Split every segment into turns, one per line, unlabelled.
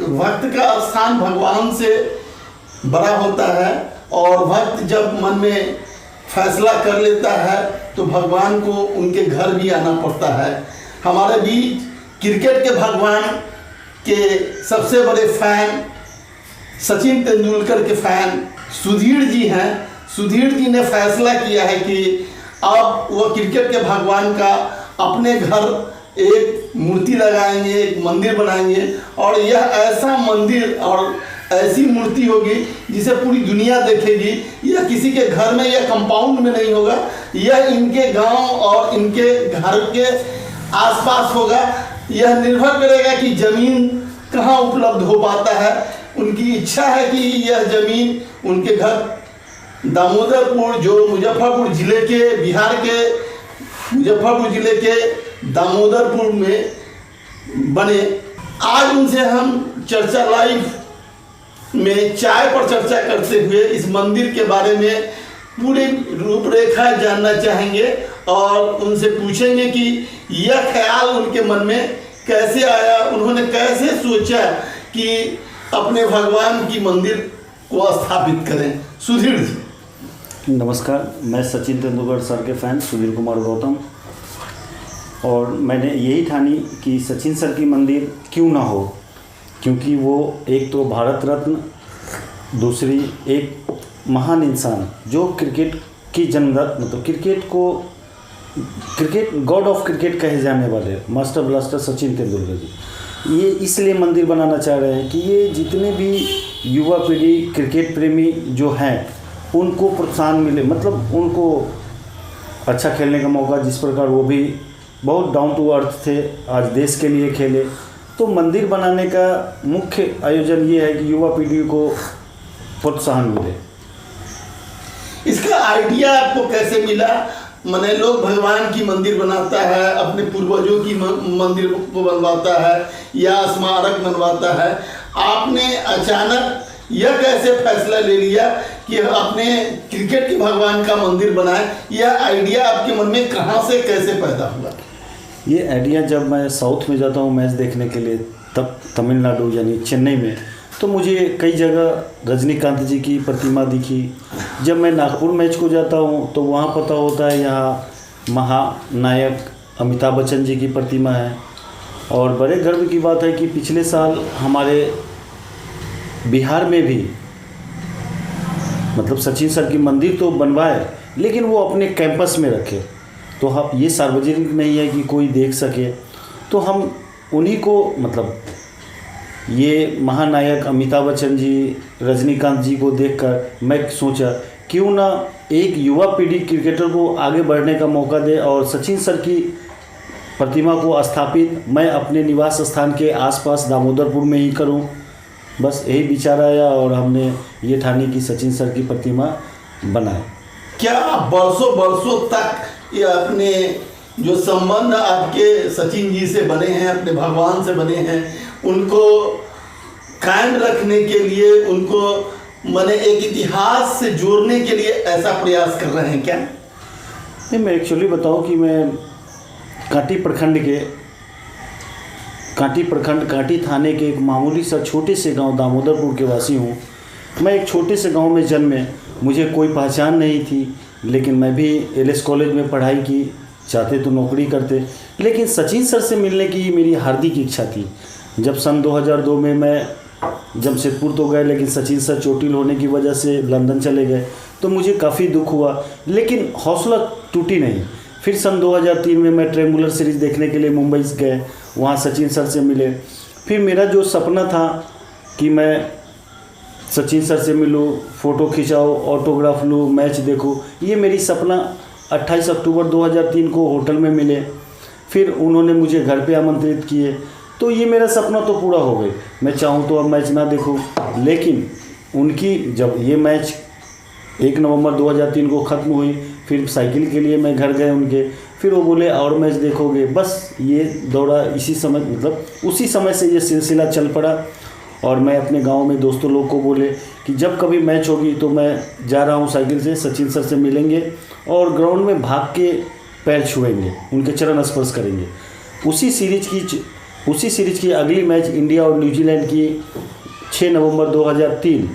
भक्त का स्थान भगवान से बड़ा होता है और भक्त जब मन में फैसला कर लेता है तो भगवान को उनके घर भी आना पड़ता है। हमारे बीच क्रिकेट के भगवान के सबसे बड़े फैन सचिन तेंदुलकर के फैन सुधीर जी हैं। सुधीर जी ने फैसला किया है कि अब वो क्रिकेट के भगवान का अपने घर एक मूर्ति लगाएंगे, एक मंदिर बनाएंगे और यह ऐसा मंदिर और ऐसी मूर्ति होगी जिसे पूरी दुनिया देखेगी। यह किसी के घर में या कंपाउंड में नहीं होगा, यह इनके गांव और इनके घर के आसपास होगा। यह निर्भर करेगा कि ज़मीन कहाँ उपलब्ध हो पाता है। उनकी इच्छा है कि यह ज़मीन उनके घर दामोदरपुर, जो मुजफ्फरपुर ज़िले के, बिहार के मुजफ्फरपुर ज़िले के दामोदरपुर में बने। आज उनसे हम चर्चा लाइव में चाय पर चर्चा करते हुए इस मंदिर के बारे में पूरी रूपरेखा जानना चाहेंगे और उनसे पूछेंगे कि यह ख्याल उनके मन में कैसे आया, उन्होंने कैसे सोचा कि अपने भगवान की मंदिर को स्थापित करें। सुधीर जी
नमस्कार, मैं सचिन तेंदुलकर सर के फैन सुधीर कुमार गौतम, और मैंने यही ठानी कि सचिन सर की मंदिर क्यों ना हो, क्योंकि वो एक तो भारत रत्न, दूसरी एक महान इंसान जो क्रिकेट की जन्मदाता, मतलब क्रिकेट गॉड ऑफ क्रिकेट कहे जाने वाले मास्टर ब्लास्टर सचिन तेंदुलकर जी, ये इसलिए मंदिर बनाना चाह रहे हैं कि ये जितने भी युवा पीढ़ी क्रिकेट प्रेमी जो हैं उनको प्रोत्साहन मिले, मतलब उनको अच्छा खेलने का मौका। जिस प्रकार वो भी बहुत डाउन टू अर्थ थे, आज देश के लिए खेले, तो मंदिर बनाने का मुख्य आयोजन ये है कि युवा पीढ़ी को प्रोत्साहन मिले।
इसका आइडिया आपको कैसे मिला? माने लोग भगवान की मंदिर बनाता है, अपने पूर्वजों की मंदिर को बनवाता है या स्मारक बनवाता है, आपने अचानक यह कैसे फैसला ले लिया कि अपने क्रिकेट के भगवान का मंदिर बनाए? यह आइडिया आपके मन में कहाँ से कैसे पैदा हुआ?
ये आइडिया जब मैं साउथ में जाता हूँ मैच देखने के लिए, तब तमिलनाडु यानी चेन्नई में, तो मुझे कई जगह रजनीकांत जी की प्रतिमा दिखी। जब मैं नागपुर मैच को जाता हूँ तो वहाँ पता होता है यहाँ महानायक अमिताभ बच्चन जी की प्रतिमा है। और बड़े गर्व की बात है कि पिछले साल हमारे बिहार में भी, मतलब सचिन सर की मंदिर तो बनवाए लेकिन वो अपने कैंपस में रखे, तो हम ये सार्वजनिक नहीं है कि कोई देख सके, तो हम उन्हीं को, मतलब ये महानायक अमिताभ बच्चन जी, रजनीकांत जी को देखकर मैं सोचा क्यों ना एक युवा पीढ़ी क्रिकेटर को आगे बढ़ने का मौका दे और सचिन सर की प्रतिमा को स्थापित मैं अपने निवास स्थान के आसपास दामोदरपुर में ही करूं। बस यही विचार आया और हमने ये ठानी कि सचिन सर की प्रतिमा बनाए।
क्या बरसों बरसों तक ये अपने जो संबंध आपके सचिन जी से बने हैं, अपने भगवान से बने हैं, उनको कायम रखने के लिए, उनको माने एक इतिहास से जोड़ने के लिए ऐसा प्रयास कर रहे हैं क्या?
नहीं, मैं एक्चुअली बताऊं कि मैं कांटी प्रखंड कांटी थाने के एक मामूली सा छोटे से गांव दामोदरपुर के वासी हूं। मैं एक छोटे से गांव में जन्मे, मुझे कोई पहचान नहीं थी, लेकिन मैं भी एलएस कॉलेज में पढ़ाई की, चाहते तो नौकरी करते, लेकिन सचिन सर से मिलने की मेरी हार्दिक इच्छा थी। जब सन 2002 में मैं जमशेदपुर तो गए, लेकिन सचिन सर चोटिल होने की वजह से लंदन चले गए, तो मुझे काफ़ी दुख हुआ, लेकिन हौसला टूटी नहीं। फिर सन 2003 में मैं ट्रेमुलर सीरीज़ देखने के लिए मुंबई गए, वहाँ सचिन सर से मिले। फिर मेरा जो सपना था कि मैं सचिन सर से मिलूँ, फ़ोटो खिंचाऊँ, ऑटोग्राफ लूँ, मैच देखूँ, ये मेरी सपना 28 अक्टूबर 2003 को होटल में मिले। फिर उन्होंने मुझे घर पे आमंत्रित किए, तो ये मेरा सपना तो पूरा हो गई। मैं चाहूँ तो अब मैच ना देखूँ, लेकिन उनकी जब ये मैच 1 नवंबर 2003 को ख़त्म हुई, फिर साइकिल के लिए मैं घर गए उनके, फिर वो बोले और मैच देखोगे। बस ये दौड़ा इसी समय, मतलब उसी समय से ये सिलसिला चल पड़ा। और मैं अपने गांव में दोस्तों लोग को बोले कि जब कभी मैच होगी तो मैं जा रहा हूँ साइकिल से, सचिन सर से मिलेंगे और ग्राउंड में भाग के पैर छुएंगे, उनके चरण स्पर्श करेंगे। उसी सीरीज की उसी सीरीज की अगली मैच इंडिया और न्यूजीलैंड की 6 नवंबर 2003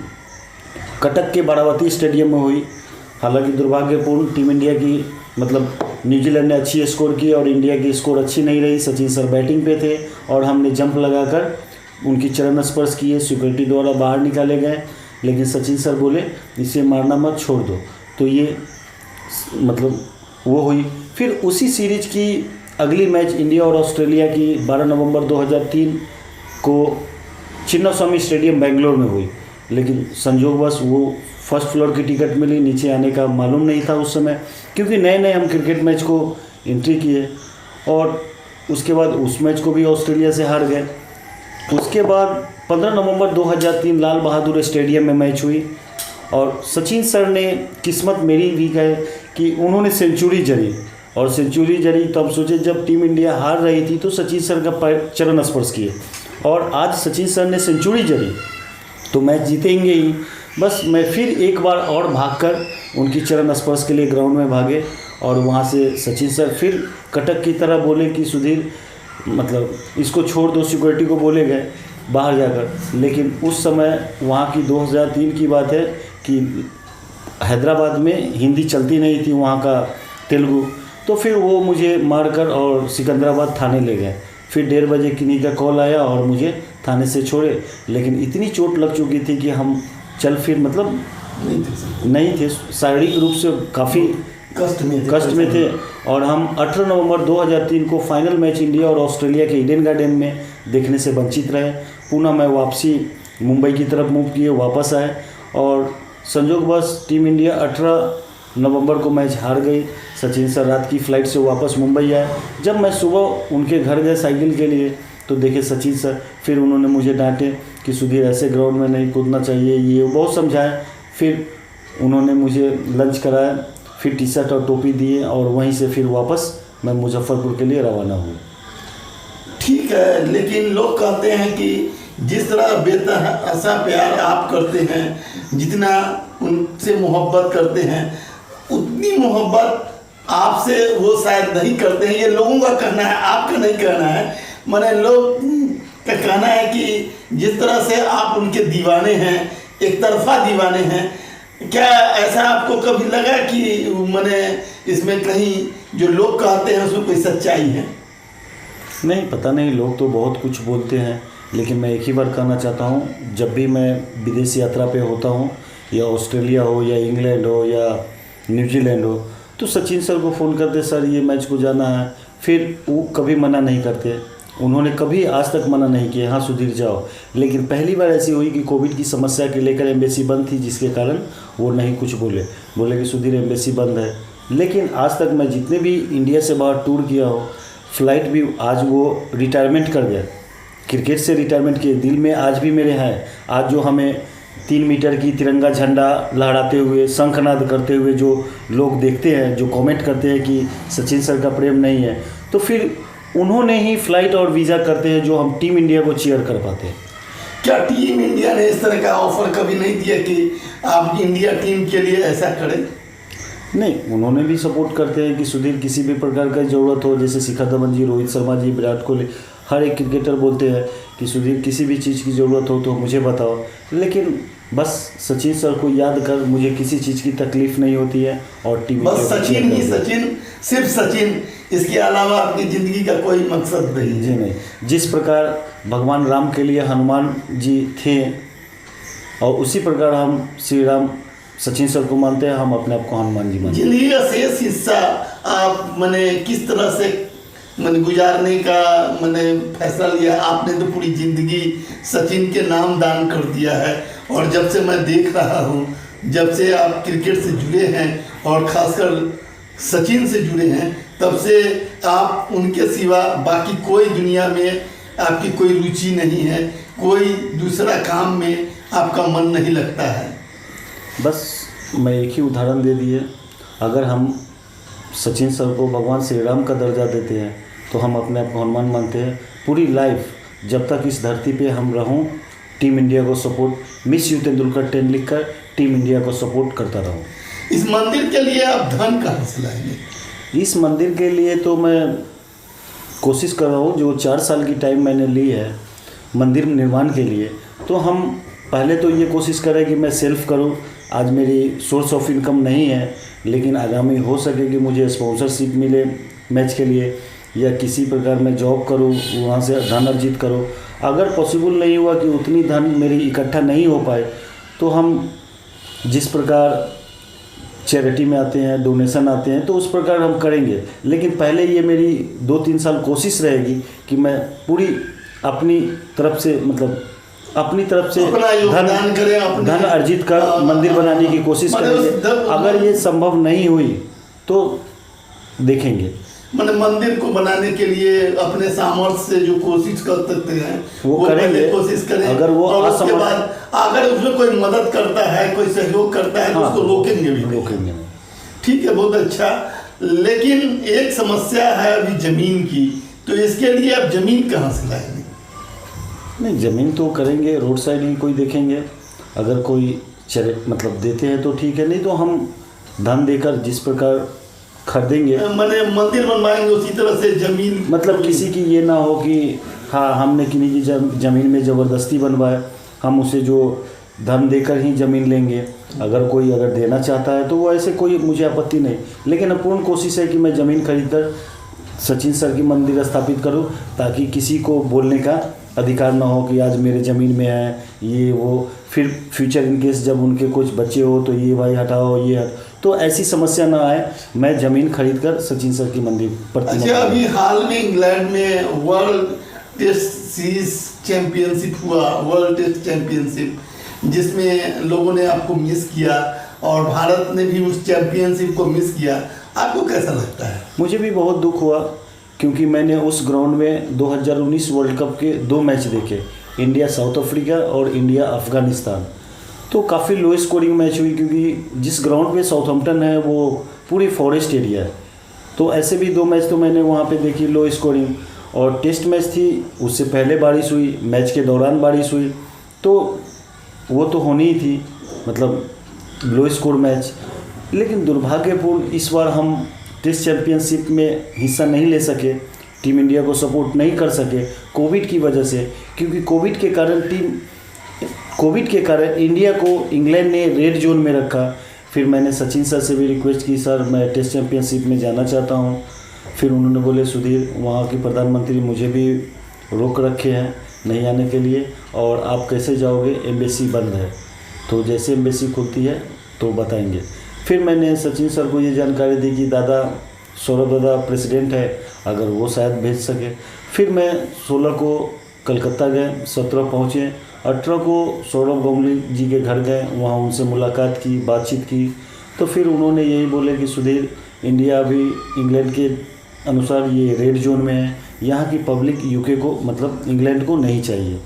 कटक के बारावती स्टेडियम में हुई। हालांकि दुर्भाग्यपूर्ण टीम इंडिया की मतलब न्यूजीलैंड ने अच्छी स्कोर की और इंडिया की स्कोर अच्छी नहीं रही। सचिन सर बैटिंग पे थे और हमने जंप लगाकर उनकी चरण स्पर्श किए, सिक्योरिटी द्वारा बाहर निकाले गए, लेकिन सचिन सर बोले इसे मारना मत, छोड़ दो। तो ये मतलब वो हुई। फिर उसी सीरीज की अगली मैच इंडिया और ऑस्ट्रेलिया की 12 नवंबर 2003 को चिन्नास्वामी स्टेडियम बेंगलोर में हुई, लेकिन संजोगवश वो फर्स्ट फ्लोर की टिकट मिली, नीचे आने का मालूम नहीं था उस समय, क्योंकि नए नए हम क्रिकेट मैच को एंट्री किए। और उसके बाद उस मैच को भी ऑस्ट्रेलिया से हार गए। उसके बाद 15 नवंबर 2003 लाल बहादुर स्टेडियम में मैच हुई और सचिन सर ने, किस्मत मेरी भी है कि उन्होंने सेंचुरी जड़ी, और सेंचुरी जड़ी तो अब सोचे जब टीम इंडिया हार रही थी तो सचिन सर का चरण स्पर्श किए, और आज सचिन सर ने सेंचुरी जड़ी तो मैच जीतेंगे ही। बस मैं फिर एक बार और भागकर उनकी चरण स्पर्श के लिए ग्राउंड में भागे और वहाँ से सचिन सर फिर कटक की तरह बोले कि सुधीर मतलब इसको छोड़ दो, सिक्योरिटी को बोले गए बाहर जाकर। लेकिन उस समय वहाँ की 2003 की बात है कि हैदराबाद में हिंदी चलती नहीं थी, वहाँ का तेलुगु, तो फिर वो मुझे मारकर और सिकंदराबाद थाने ले गए। फिर 1:30 बजे किन्हीं का कॉल आया और मुझे थाने से छोड़े, लेकिन इतनी चोट लग चुकी थी कि हम चल फिर मतलब नहीं थे, शारीरिक रूप से काफ़ी कष्ट में थे। और हम 18 नवंबर 2003 को फाइनल मैच इंडिया और ऑस्ट्रेलिया के ईडन गार्डन में देखने से वंचित रहे। पुनः मैं वापसी मुंबई की तरफ मूव किए, वापस आए और संजोगवश टीम इंडिया 18 नवंबर को मैच हार गई। सचिन सर रात की फ़्लाइट से वापस मुंबई आए। जब मैं सुबह उनके घर गए साइकिल के लिए तो देखे सचिन सर, फिर उन्होंने मुझे डांटे कि सुधीर ऐसे ग्राउंड में नहीं कूदना चाहिए, ये बहुत समझाया। फिर उन्होंने मुझे लंच कराया, फिर टी शर्ट और टोपी दिए और वहीं से फिर वापस मैं मुजफ्फरपुर के लिए रवाना हुआ।
ठीक है, लेकिन लोग कहते हैं कि जिस तरह बेतहाशा प्यार आप करते हैं, जितना उनसे मोहब्बत करते हैं, उतनी मोहब्बत आपसे वो शायद नहीं करते हैं। ये लोगों का कहना है, आपका नहीं कहना है। माने लोग का कहना है कि जिस तरह से आप उनके दीवाने हैं, एक तरफा दीवाने हैं, क्या ऐसा आपको कभी लगा कि माने इसमें कहीं जो लोग कहते हैं उसमें कोई सच्चाई है?
नहीं, पता नहीं, लोग तो बहुत कुछ बोलते हैं, लेकिन मैं एक ही बार कहना चाहता हूँ, जब भी मैं विदेश यात्रा पे होता हूँ, या ऑस्ट्रेलिया हो या इंग्लैंड हो या न्यूजीलैंड हो, तो सचिन सर को फ़ोन करते, सर ये मैच को जाना है, फिर वो कभी मना नहीं करते। उन्होंने कभी आज तक मना नहीं किया, हाँ सुधीर जाओ। लेकिन पहली बार ऐसी हुई कि कोविड की समस्या के लेकर एम्बेसी बंद थी, जिसके कारण वो नहीं कुछ बोले कि सुधीर एम्बेसी बंद है। लेकिन आज तक मैं जितने भी इंडिया से बाहर टूर किया हो, फ्लाइट भी, आज वो रिटायरमेंट कर गए, क्रिकेट से रिटायरमेंट किए, दिल में आज भी मेरे हैं। आज जो हमें 3 मीटर की तिरंगा झंडा लहराते हुए, शंखनाद करते हुए जो लोग देखते हैं, जो कमेंट करते हैं कि सचिन सर का प्रेम नहीं है, तो फिर उन्होंने ही फ्लाइट और वीज़ा करते हैं जो हम टीम इंडिया को चीयर कर पाते हैं।
क्या टीम इंडिया ने इस तरह का ऑफर कभी नहीं दिया कि आप इंडिया टीम के लिए ऐसा करें?
नहीं, उन्होंने भी सपोर्ट करते हैं कि सुधीर किसी भी प्रकार का ज़रूरत हो, जैसे शिखर धवन जी, रोहित शर्मा जी, विराट कोहली, हर एक क्रिकेटर बोलते हैं कि सुधीर किसी भी चीज़ की ज़रूरत हो तो मुझे बताओ। लेकिन बस सचिन सर को याद कर मुझे किसी चीज़ की तकलीफ़ नहीं होती है। और टीम
बस सचिन ही सचिन, सिर्फ सचिन, इसके अलावा आपकी ज़िंदगी का कोई मकसद नहीं?
जी नहीं। जिस प्रकार भगवान राम के लिए हनुमान जी थे, और उसी प्रकार हम श्री राम सचिन सर को मानते हैं, हम अपने आप को हनुमान जी मानते हैं।
जिंदगी का शेष हिस्सा आप मैंने किस तरह से मैंने गुजारने का मैंने फैसला लिया? आपने तो पूरी ज़िंदगी सचिन के नाम दान कर दिया है, और जब से मैं देख रहा हूँ, जब से आप क्रिकेट से जुड़े हैं और ख़ासकर सचिन से जुड़े हैं, तब से आप उनके सिवा बाकी कोई दुनिया में आपकी कोई रुचि नहीं है, कोई दूसरा काम में आपका मन नहीं लगता है।
बस मैं एक ही उदाहरण दे दिए, अगर हम सचिन सर को भगवान श्री राम का दर्जा देते हैं तो हम अपने आप को हनुमान मानते हैं। पूरी लाइफ जब तक इस धरती पे हम रहूं, टीम इंडिया को सपोर्ट, मिस यू तेंदुलकर 10 लिखकर टीम इंडिया को सपोर्ट करता रहूं।
इस मंदिर के लिए आप धन कहाँ से लाएंगे?
इस मंदिर के लिए तो मैं कोशिश कर रहा हूँ, जो 4 साल की टाइम मैंने ली है मंदिर निर्माण के लिए, तो हम पहले तो ये कोशिश करें कि मैं सेल्फ करूँ। आज मेरी सोर्स ऑफ इनकम नहीं है, लेकिन आगामी हो सके कि मुझे स्पॉन्सरशिप मिले मैच के लिए, या किसी प्रकार मैं जॉब करूँ, वहाँ से धन अर्जित करूँ। अगर पॉसिबल नहीं हुआ कि उतनी धन मेरी इकट्ठा नहीं हो पाए, तो हम जिस प्रकार चैरिटी में आते हैं, डोनेशन आते हैं, तो उस प्रकार हम करेंगे। लेकिन पहले ये मेरी 2-3 साल कोशिश रहेगी कि मैं पूरी अपनी तरफ से, मतलब अपनी तरफ से
अपना योगदान करें,
धन अर्जित कर मंदिर बनाने की कोशिश करेंगे। अगर ये संभव नहीं हुई तो देखेंगे।
मतलब मंदिर को बनाने के लिए अपने सामर्थ्य से जो कोशिश कर सकते हैं
वो करेंगे।
कोशिश करें।
अगर वो
और उसके बाद अगर उसमें कोई मदद करता है, कोई सहयोग करता है, तो उसको रोकेंगे भी नहीं। ठीक है, बहुत अच्छा। लेकिन एक समस्या है अभी जमीन की, तो इसके लिए आप जमीन कहाँ से लाएंगे?
नहीं, ज़मीन तो करेंगे, रोड साइड ही कोई देखेंगे। अगर कोई मतलब देते हैं तो ठीक है, नहीं तो हम धन देकर जिस प्रकार खरीदेंगे,
मैंने मंदिर बनवाएंगे उसी तरह से जमीन,
मतलब किसी की ये ना हो कि हाँ हमने किन्हीं की ज़मीन में ज़बरदस्ती बनवाए, हम उसे जो धन देकर ही ज़मीन लेंगे। अगर कोई देना चाहता है तो वो ऐसे कोई मुझे आपत्ति नहीं, लेकिन पूर्ण कोशिश है कि मैं ज़मीन खरीदकर सचिन सर की मंदिर स्थापित करूं, ताकि किसी को बोलने का अधिकार ना हो कि आज मेरे ज़मीन में है ये वो, फिर फ्यूचर इन केस जब उनके कुछ बच्चे हो तो ये भाई हटाओ ये तो ऐसी समस्या ना आए। मैं ज़मीन खरीदकर सचिन सर की मंदिर पर।
अच्छा, अभी हाल में इंग्लैंड में वर्ल्ड टेस्ट सीरीज चैंपियनशिप हुआ, वर्ल्ड टेस्ट चैंपियनशिप, जिसमें लोगों ने आपको मिस किया और भारत ने भी उस चैंपियनशिप को मिस किया। आपको कैसा लगता है?
मुझे भी बहुत दुख हुआ, क्योंकि मैंने उस ग्राउंड में 2019 वर्ल्ड कप के 2 मैच देखे, इंडिया साउथ अफ्रीका और इंडिया अफ़गानिस्तान। तो काफ़ी लो स्कोरिंग मैच हुई, क्योंकि जिस ग्राउंड पे साउथहम्पटन है वो पूरी फॉरेस्ट एरिया है। तो ऐसे भी 2 मैच तो मैंने वहाँ पे देखी लो स्कोरिंग। और टेस्ट मैच थी, उससे पहले बारिश हुई, मैच के दौरान बारिश हुई, तो वो तो होनी ही थी, मतलब लो स्कोर मैच। लेकिन दुर्भाग्यपूर्ण इस बार हम टेस्ट चैंपियनशिप में हिस्सा नहीं ले सके, टीम इंडिया को सपोर्ट नहीं कर सके कोविड की वजह से। क्योंकि कोविड के कारण इंडिया को इंग्लैंड ने रेड जोन में रखा। फिर मैंने सचिन सर से भी रिक्वेस्ट की, सर मैं टेस्ट चैंपियनशिप में जाना चाहता हूँ। फिर उन्होंने बोले सुधीर, वहाँ के प्रधानमंत्री मुझे भी रोक रखे हैं नहीं आने के लिए, और आप कैसे जाओगे, एम्बेसी बंद है, तो जैसे एम्बेसी खुलती है तो बताएंगे। फिर मैंने सचिन सर को ये जानकारी दी कि दादा सौरभ दादा प्रेसिडेंट है, अगर वो शायद भेज सके। फिर मैं 16 को कलकत्ता गए, 17 पहुँचे, 18 को सौरभ गांगुली जी के घर गए, वहाँ उनसे मुलाकात की, बातचीत की। तो फिर उन्होंने यही बोले कि सुधीर, इंडिया अभी इंग्लैंड के अनुसार ये रेड जोन में है, यहाँ की पब्लिक यूके को, मतलब इंग्लैंड को नहीं चाहिए।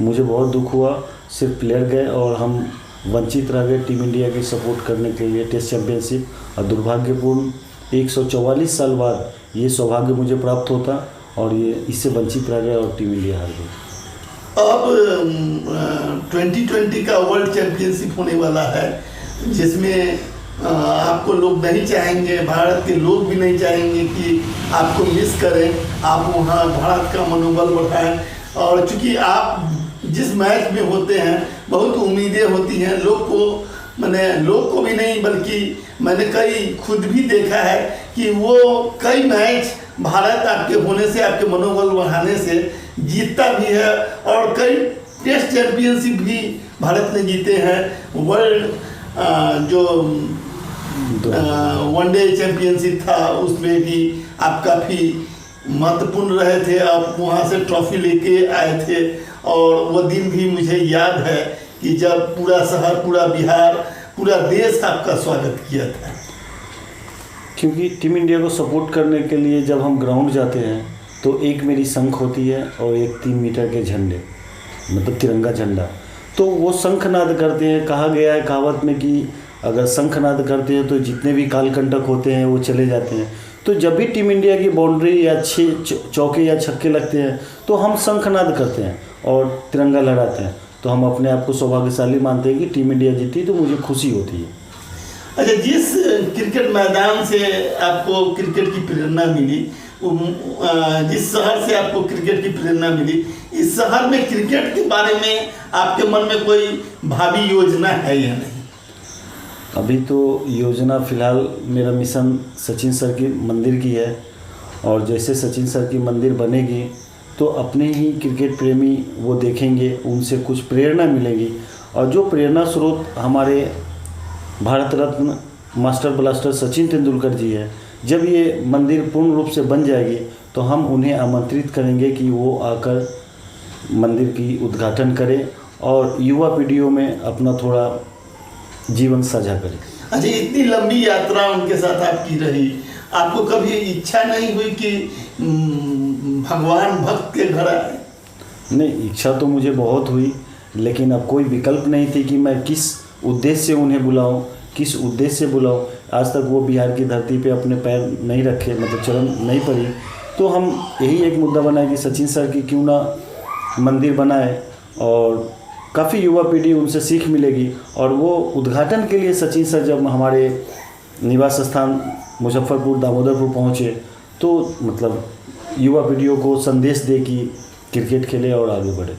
मुझे बहुत दुख हुआ, सिर्फ प्लेयर गए और हम वंचित रह गए टीम इंडिया की सपोर्ट करने के लिए टेस्ट चैंपियनशिप। और दुर्भाग्यपूर्ण 144 साल बाद ये सौभाग्य मुझे प्राप्त होता, और ये इससे वंचित रह गए और टीम इंडिया हार गई।
अब 2020 का वर्ल्ड चैंपियनशिप होने वाला है, जिसमें आपको लोग नहीं चाहेंगे, भारत के लोग भी नहीं चाहेंगे कि आपको मिस करें, आप वहाँ भारत का मनोबल बढ़ाएं। और चूँकि आप जिस मैच में होते हैं बहुत उम्मीदें होती हैं लोग को भी नहीं, बल्कि मैंने खुद भी देखा है कि वो कई मैच भारत आपके होने से, आपके मनोबल बढ़ाने से जीतता भी है, और कई टेस्ट चैंपियनशिप भी भारत ने जीते हैं। वर्ल्ड जो वनडे चैंपियनशिप था उसमें भी आप काफ़ी महत्वपूर्ण रहे थे, आप वहाँ से ट्रॉफी लेके आए थे। और वो दिन भी मुझे याद है कि जब पूरा शहर, पूरा बिहार, पूरा देश आपका स्वागत किया था।
क्योंकि टीम इंडिया को सपोर्ट करने के लिए जब हम ग्राउंड जाते हैं तो एक मेरी शंख होती है और एक 3 मीटर के झंडे, मतलब तिरंगा झंडा, तो वो शंखनाद करते हैं। कहा गया है कहावत में कि अगर शंखनाद करते हैं तो जितने भी कालकंटक होते हैं वो चले जाते हैं। तो जब भी टीम इंडिया की बाउंड्री या 6 चौके या छक्के लगते हैं तो हम शंखनाद करते हैं और तिरंगा लहराते हैं। तो हम अपने आप को सौभाग्यशाली मानते हैं कि टीम इंडिया जीती, तो मुझे खुशी होती है।
अच्छा, जिस क्रिकेट मैदान से आपको क्रिकेट की प्रेरणा मिली, जिस शहर से आपको क्रिकेट की प्रेरणा मिली, इस शहर में क्रिकेट के बारे में आपके मन में कोई भावी योजना है या नहीं?
अभी तो योजना फ़िलहाल मेरा मिशन सचिन सर की मंदिर की है, और जैसे सचिन सर की मंदिर बनेगी तो अपने ही क्रिकेट प्रेमी वो देखेंगे, उनसे कुछ प्रेरणा मिलेगी, और जो प्रेरणा स्रोत हमारे भारत रत्न मास्टर ब्लास्टर सचिन तेंदुलकर जी है, जब ये मंदिर पूर्ण रूप से बन जाएगी तो हम उन्हें आमंत्रित करेंगे कि वो आकर मंदिर की उद्घाटन करें और युवा पीढ़ियों में अपना थोड़ा जीवन साझा करें।
अच्छा, इतनी लंबी यात्रा उनके साथ आपकी रही, आपको कभी इच्छा नहीं हुई कि भगवान भक्त के घर आए?
नहीं, इच्छा तो मुझे बहुत हुई, लेकिन अब कोई विकल्प नहीं थी कि मैं किस उद्देश्य से उन्हें बुलाऊं, किस उद्देश्य से बुलाऊं। आज तक वो बिहार की धरती पे अपने पैर नहीं रखे, मतलब चरण नहीं पड़ी, तो हम यही एक मुद्दा बनाए कि सचिन सर की क्यों ना मंदिर बनाए, और काफ़ी युवा पीढ़ी उनसे सीख मिलेगी। और वो उद्घाटन के लिए सचिन सर जब हमारे निवास स्थान मुजफ्फरपुर दामोदरपुर पहुँचे तो मतलब युवा पीढ़ियों को संदेश दे कि क्रिकेट खेले और आगे बढ़े।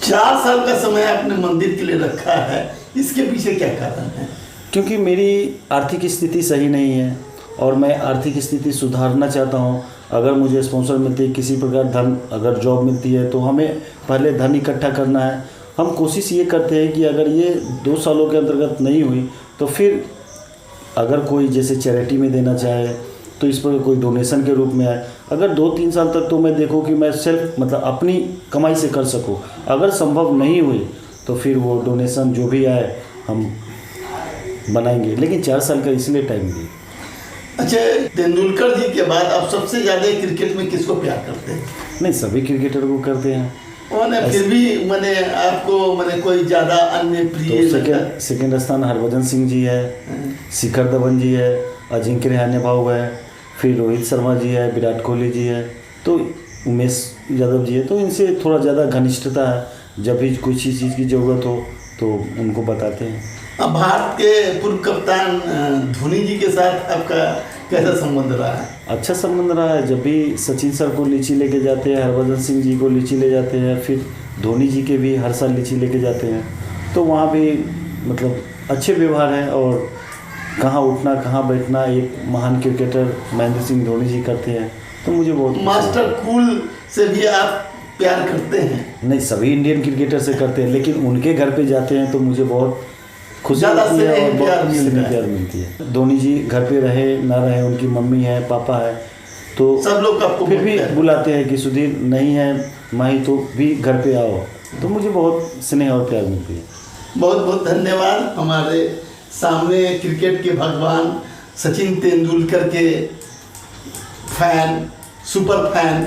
4 साल का समय आपने मंदिर के लिए रखा है, इसके पीछे क्या कारण है?
क्योंकि मेरी आर्थिक स्थिति सही नहीं है और मैं आर्थिक स्थिति सुधारना चाहता हूँ। अगर मुझे स्पॉन्सर मिलती है, किसी प्रकार धन, अगर जॉब मिलती है, तो हमें पहले धन इकट्ठा करना है। हम कोशिश ये करते हैं कि अगर ये 2 सालों के अंतर्गत नहीं हुई तो फिर अगर कोई जैसे चैरिटी में देना चाहे तो इस पर कोई डोनेशन के रूप में आए। अगर 2-3 साल तक तो मैं देखूँ कि मैं सेल्फ मतलब अपनी कमाई से कर सकूँ। अगर संभव नहीं हुई तो फिर वो डोनेशन जो भी आए हम बनाएंगे, लेकिन 4 साल का इसलिए टाइम दी।
अच्छा, तेंदुलकर जी के बाद आप सबसे ज़्यादा क्रिकेट में किसको प्यार करते हैं?
नहीं, सभी क्रिकेटर को करते हैं।
और फिर भी मैंने आपको मैंने कोई ज़्यादा अन्य प्रिय
तो सेकेंड स्थान हरभजन सिंह जी है, शिखर धवन जी है, अजिंक्य रहाणे भाव है, फिर रोहित शर्मा जी है, विराट कोहली जी है, तो उमेश यादव जी है। तो इनसे थोड़ा ज़्यादा घनिष्ठता है। जब भी कुछ चीज़ की ज़रूरत हो तो उनको बताते हैं।
अब भारत के पूर्व कप्तान धोनी जी के साथ आपका कैसा संबंध रहा है?
अच्छा संबंध रहा है। जब भी सचिन सर को लीची लेके जाते हैं, हरभजन सिंह जी को लीची ले जाते हैं, फिर धोनी जी के भी हर साल लीची लेके जाते हैं, तो वहाँ भी मतलब अच्छे व्यवहार हैं। और कहाँ उठना कहाँ बैठना एक महान क्रिकेटर महेंद्र सिंह धोनी जी करते हैं, तो मुझे बहुत।
मास्टर कूल से भी आप प्यार करते हैं?
नहीं, सभी इंडियन क्रिकेटर से करते हैं, लेकिन उनके घर पे जाते हैं तो मुझे बहुत खुशी
ज़्यादा
होती है और
प्यार
प्यार मिलती है। धोनी जी घर पे रहे ना रहे, उनकी मम्मी है, पापा है, तो
सब लोग आपको
फिर भी बुलाते हैं कि सुधीर नहीं है माही तो भी घर पे आओ, तो मुझे बहुत स्नेह और प्यार मिलती है।
बहुत बहुत धन्यवाद। हमारे सामने क्रिकेट के भगवान सचिन तेंदुलकर के fan, super fan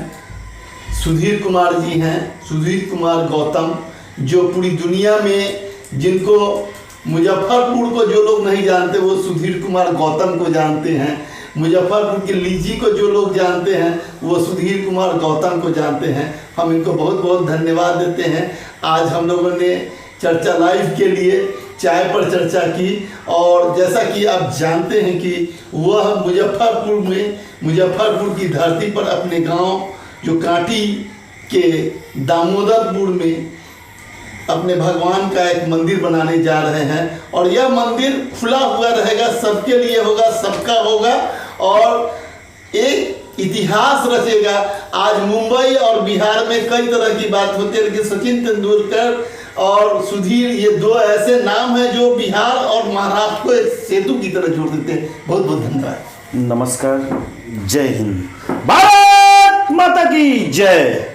Sudhir Kumar ji हैं, सुधीर कुमार गौतम, जो पूरी दुनिया में, जिनको मुजफ्फरपुर को जो लोग नहीं जानते वो सुधीर कुमार गौतम को जानते हैं, मुजफ्फरपुर की लीची को जो लोग जानते हैं वो सुधीर कुमार गौतम को जानते हैं। हम इनको बहुत बहुत धन्यवाद देते हैं। आज हम लोगों ने चर्चा लाइव के लिए चाय पर चर्चा की, और जैसा कि आप जानते हैं कि वह मुजफ्फरपुर की धरती पर अपने गांव जो कांटी के दामोदरपुर में अपने भगवान का एक मंदिर बनाने जा रहे हैं, और यह मंदिर खुला हुआ रहेगा, सबके लिए होगा, सबका होगा, और एक इतिहास रचेगा। आज मुंबई और बिहार में कई तरह की बात होती है, लेकिन सचिन तेंदुलकर और सुधीर ये 2 ऐसे नाम हैं जो बिहार और महाराष्ट्र को एक सेतु की तरह जोड़ देते हैं। बहुत बहुत धन्यवाद।
नमस्कार, जय हिंद, भारत माता की जय।